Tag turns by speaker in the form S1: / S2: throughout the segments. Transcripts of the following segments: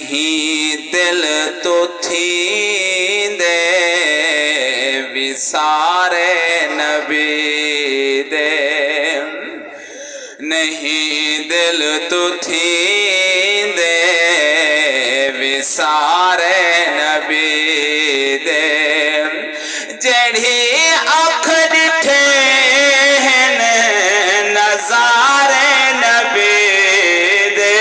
S1: نہیں دل تو تھی دے وسارے نبی دے نہیں دل تو تھی دے وسارے نبی دے جڑھی اکھ ڈٹھے نظارے نبی دے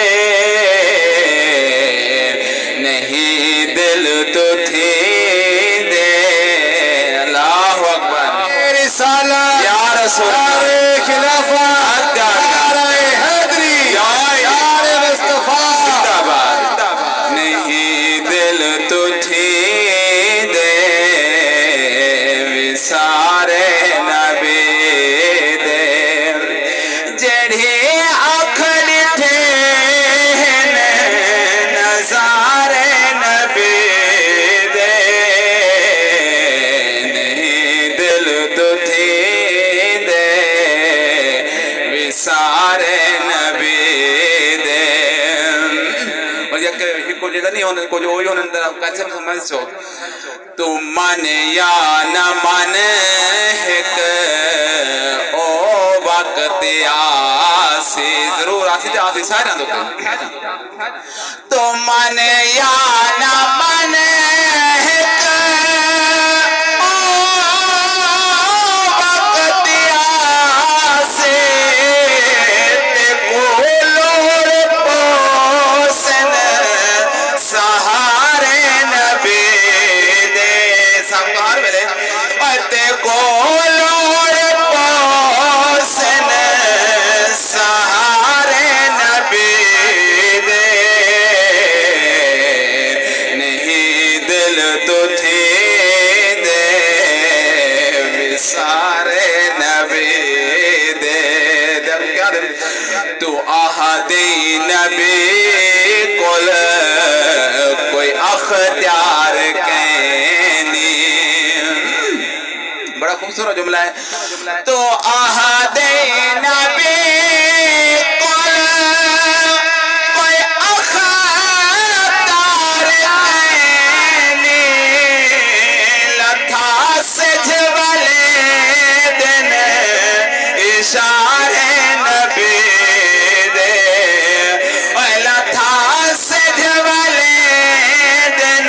S1: نہیں دل تو تھی دے اللہ اکبر رسالہ یا رسول اللہ خلافہ حیدری یار مصطفیٰ نہیں دل تو تھی دے وسارے نبی دے جڑھی اکھ ڈٹھے نظارے نبی دے نہیں دل تو تھی دے وسارے نبی دے کو جگہ نہیں ہونے کو جو ہوئی ہونے کیسے سمجھ چھو تو من یا نہ من ایک او وقت آسی ضرور آسی تھے آسی سائے نہ دوتے تو من یا نہ من ایک او وقت آسی تے کولور پوسن سہارے نبی دے سب کہار ملے اتے کولور پوسن سہارے نبی دے نہیں دل تو تھی دے وسارے نبی دے کیا دے تو آہدی نبی کل کوئی اختیار کہنی بڑا خوبصورت جملہ ہے تو آہد نبی کل کوئی اختیار کہنی لتھا سجھولے دن اشارے نبی دے لتھا سجھولے دن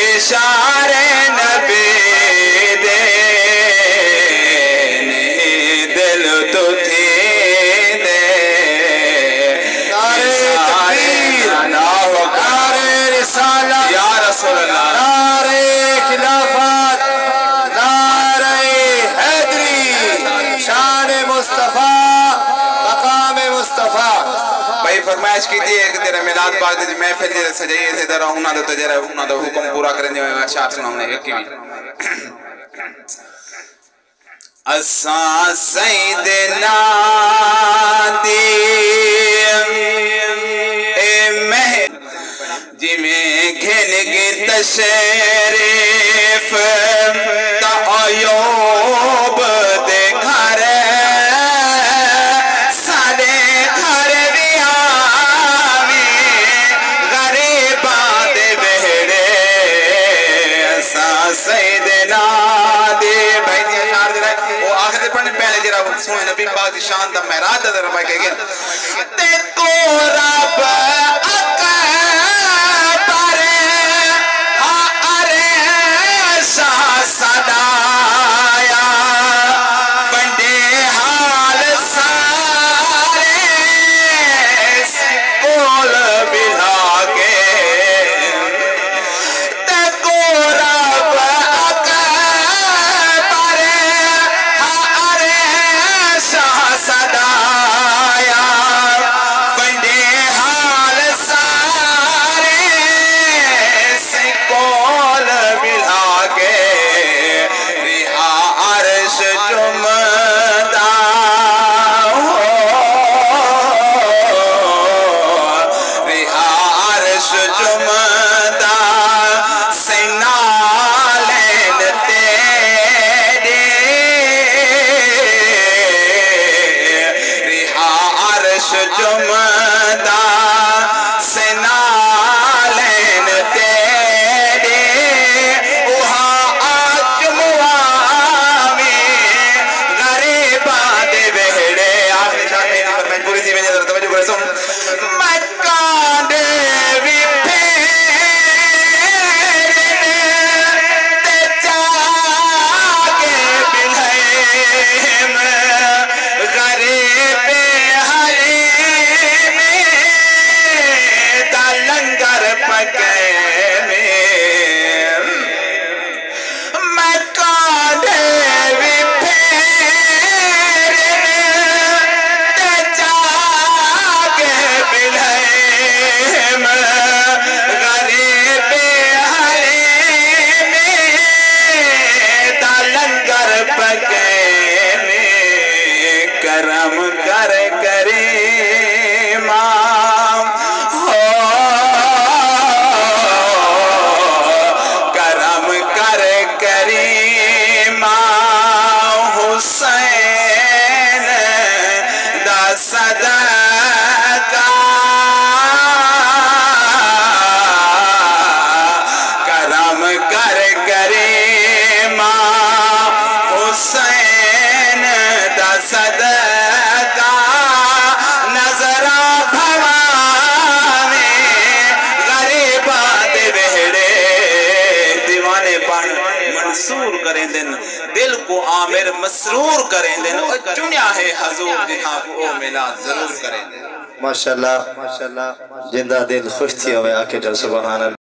S1: اشارے نبی دے نہیں دل تو تھی دے نعرہ رسالہ یا رسول اللہ نعرہ خلافت نعرہ حیدری شان مصطفیٰ مقام مصطفیٰ بھائی فرمائش کی تھی ایک تیرا میلاد پاک دی محفل جیرے سجائیے تھے در ہونا دو تجرہ ہونا دو حکم پورا کرنے جو اشعار سنا ہم نے ایک کی بھی اساں سیدنا دی اے مہر جی میں گھن گی تشریف تا ایوب دے گھر سارے گھر بھی آویں غریباں دے بہڑے اساں سیدنا دی بھائی دی اشعار دے رہے وہ آخر پڑھنے پہلے جرا سوئے نبی پاک دی شان دا معراج دا در ربائی کہے گیا تے کو رب صدایا بندے حال سارے کول بلا کے تے کو رب اکبر شاہ صدایا بندے حال سارے کول بلا کے جمدہ رہا عرش جمدہ سنالین تیرے رہا عرش جمدہ سنالین پکے میں میں کاندھے بھی پھیرنے تے جاگے بلہم غریب حلیم دا لنگر پکے میں کرم کر کریم کرم کر کریم حسین دا صدقہ کرم کر کریم حسین دا صدقہ نظرہ بھوانے غریبات بہڑے دیوانے پان منصور کریں دن دل کو عامر مسرور کریں دن اور چنیا ہے حضور جہاں کو او میلاد ضرور کریں دن
S2: ماشاءاللہ جندہ دل خوش تھی ہوئے آکے جل سبحان اللہ